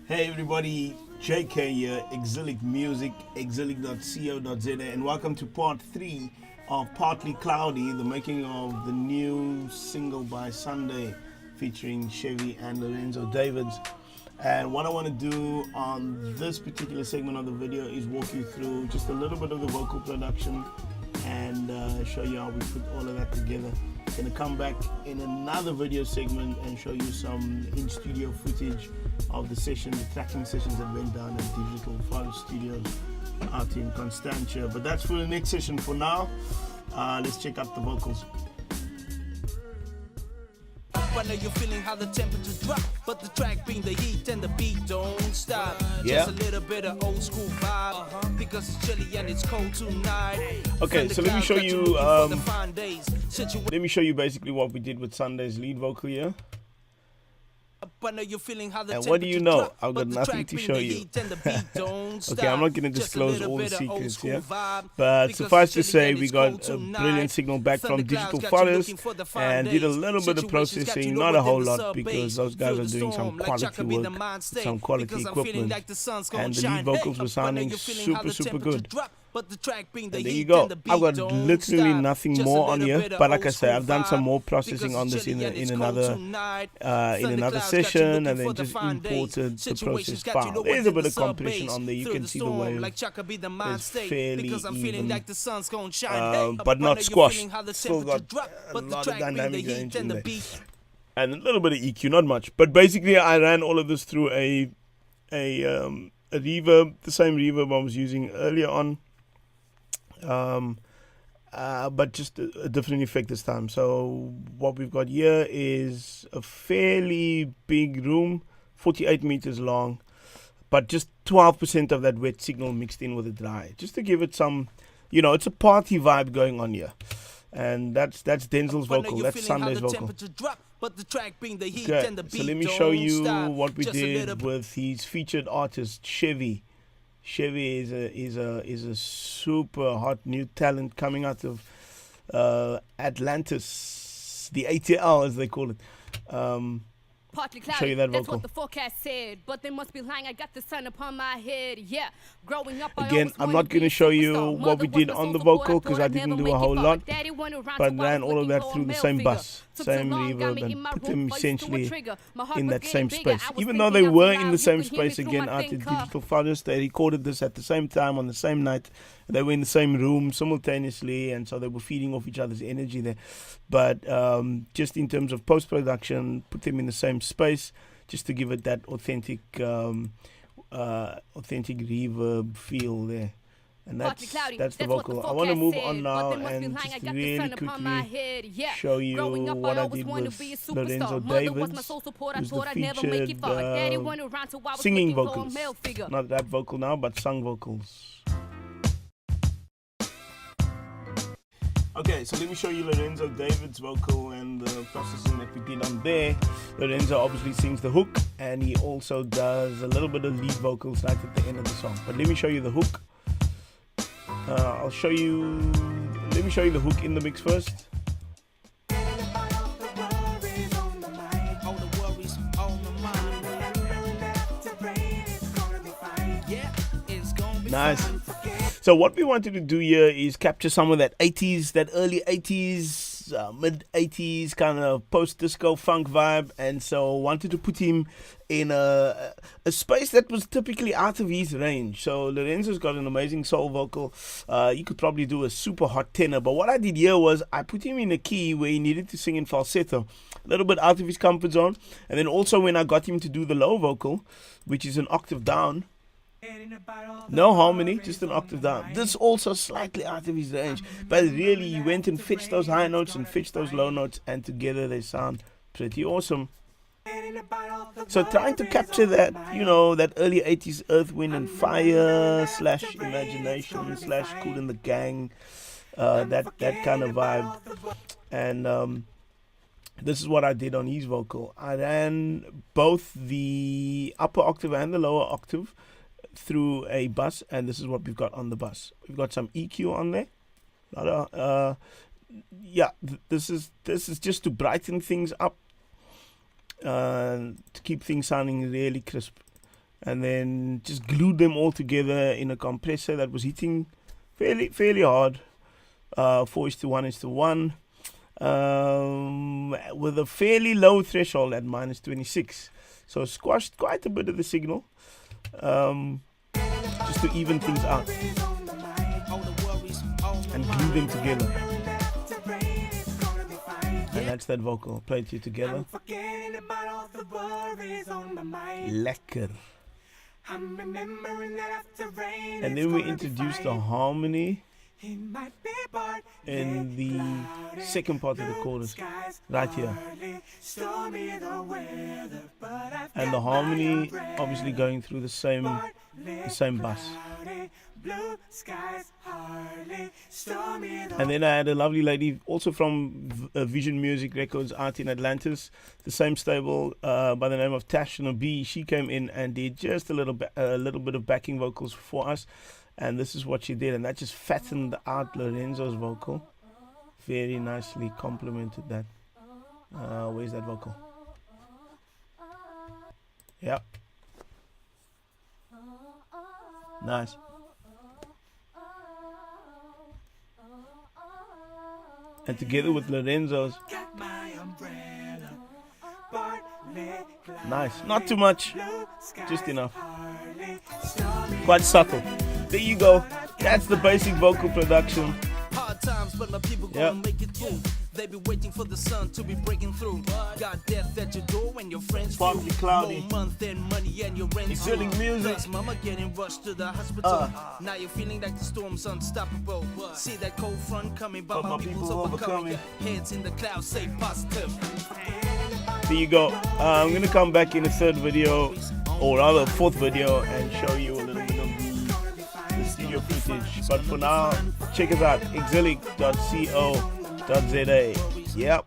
Hey everybody, JK here, Exilic Music, exilic.co.za, and welcome to part 3 of Partly Cloudy, the making of the new single by SUNDAE featuring Che-V and Laurenzo Davids. And what I want to do on this particular segment of the video is walk you through just a little bit of the vocal production and show you how we put all of that together. I'm going to come back in another video segment and show you some in-studio footage of the session, the tracking sessions that went down at Digital Forest Studios out in Constantia. But that's for the next session. For now, let's check out the vocals. I know you're feeling how the temperature drop, but the track being the heat and the beat don't stop. Yeah. Just a little bit of old school vibe, because it's chilly and it's cold tonight. Okay, so let me show you basically what we did with SUNDAE's lead vocal here. I know you're feeling how the And what do you know? drop, I've got nothing to show you. Okay, I'm not going to disclose all the secrets here, but suffice to say we got a brilliant signal back from Digital Forest and did a little bit of processing, not a whole lot, because those guys are doing some quality work, some quality equipment, and the lead vocals were sounding super good. And there you go. I've got literally nothing more on here, but like I say, I've done some more processing on this in another session, and then just imported the process file. There's a bit of compression on there. You can see the wave is fairly even, but not squashed. Still got a lot of dynamic range in there, and a little bit of EQ, not much. But basically, I ran all of this through a reverb, the same reverb I was using earlier on. But just a different effect this time. So what we've got here is a fairly big room, 48 meters long, but just 12% of that wet signal mixed in with the dry, just to give it some, it's a party vibe going on here. And that's Denzel's vocal, that's SUNDAE's vocal. Okay, so let me show you what we did with his featured artist Che-V. Che-V is a super hot new talent coming out of Atlantis, the ATL as they call it. Partly cloudy, show you that that's vocal. what the forecast said, but they must be lying. I got the sun upon my head. Yeah, growing up, again, I'm not going to show you what we did on the vocal because I didn't do a whole lot, but ran all of that through the same bus, same reverb, and put them essentially in that same space. Even though they were in the same space again out at Digital Forest, they recorded this at the same time on the same night. They were in the same room simultaneously, and so they were feeding off each other's energy there. But just in terms of post-production, put them in the same space just to give it that authentic reverb feel there. And that's the vocal. I want to move on now and just really quickly show you what I did with Laurenzo Davids, who's the featured singing vocals. Not rap vocal now, but sung vocals. Okay, so let me show you Laurenzo Davids' vocal and the processing that we did on there. Laurenzo obviously sings the hook, and he also does a little bit of lead vocals right at the end of the song. But let me show you the hook. Let me show you the hook in the mix first. Nice. So what we wanted to do here is capture some of that early 80s, mid 80s kind of post-disco funk vibe, and so wanted to put him in a space that was typically out of his range. So Laurenzo's got an amazing soul vocal. You could probably do a super hot tenor, but what I did here was I put him in a key where he needed to sing in falsetto, a little bit out of his comfort zone. And then also when I got him to do the low vocal, which is an octave down, no harmony, just an octave down. This also slightly out of his range, but really he went and fetched those high notes and fetched those low notes, and together they sound pretty awesome. So trying to capture that, that early 80s Earth, Wind and Fire / Imagination / Kool and the Gang, that kind of vibe. And this is what I did on his vocal. I ran both the upper octave and the lower octave through a bus, and this is what we've got on the bus. We've got some EQ on there. This is just to brighten things up, to keep things sounding really crisp. and then just glued them all together in a compressor that was hitting fairly hard, 4:1:1, with a fairly low threshold at -26. So squashed quite a bit of the signal, just to even things out, and glue them together. And that's that vocal played here together. Lekker. And then we introduced the harmony in the second part of the chorus, right here. And the harmony obviously going through the same bass. And then I had a lovely lady also from Vision Music Records out in Atlantis, the same stable, by the name of Tashna B. She came in and did just a little bit of backing vocals for us, and this is what she did, and that just fattened out Lorenzo's vocal. Very nicely complemented that. Where's that vocal? Yeah. Nice. And together with Lorenzo's. Nice. Not too much. Just enough. Quite subtle. There you go. That's the basic vocal production. Hard times, but my people gonna make it through. They be waiting for the sun to be breaking through. Got death at your door when your friends Partly cloudy. no month and money and your rent. Exilic music. Plus mama getting rushed to the hospital. Now you're feeling like the storm's unstoppable. See that cold front coming, but my people's overcoming. Heads in the clouds, say positive. There you go. I'm gonna come back in a third video, or rather a fourth video, and show you a little bit of the studio footage. But for now, check us out, exilic.co.za. Yep.